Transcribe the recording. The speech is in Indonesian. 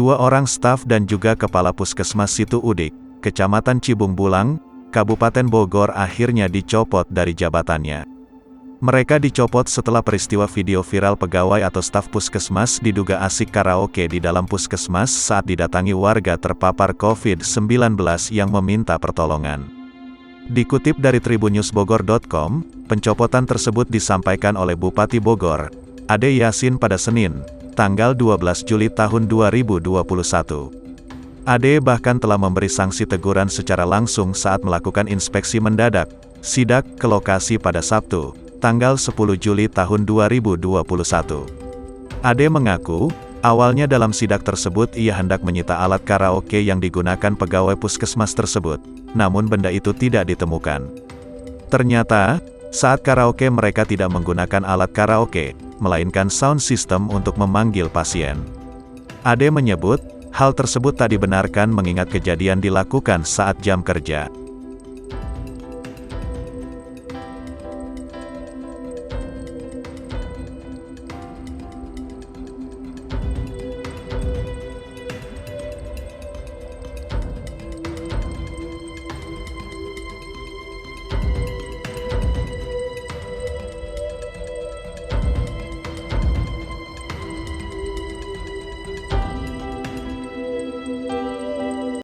Dua orang staf dan juga Kepala Puskesmas Situ Udik, Kecamatan Cibung Bulang, Kabupaten Bogor akhirnya dicopot dari jabatannya. Mereka dicopot setelah peristiwa video viral pegawai atau staf puskesmas diduga asik karaoke di dalam puskesmas saat didatangi warga terpapar COVID-19 yang meminta pertolongan. Dikutip dari tribunnewsbogor.com, pencopotan tersebut disampaikan oleh Bupati Bogor, Ade Yasin pada Senin, tanggal 12 Juli tahun 2021. Ade bahkan telah memberi sanksi teguran secara langsung saat melakukan inspeksi mendadak, sidak, ke lokasi pada Sabtu, tanggal 10 Juli tahun 2021. Ade mengaku, awalnya dalam sidak tersebut ia hendak menyita alat karaoke yang digunakan pegawai puskesmas tersebut, namun benda itu tidak ditemukan. Ternyata, saat karaoke mereka tidak menggunakan alat karaoke, melainkan sound system untuk memanggil pasien. Ade menyebut, hal tersebut tak dibenarkan mengingat kejadian dilakukan saat jam kerja.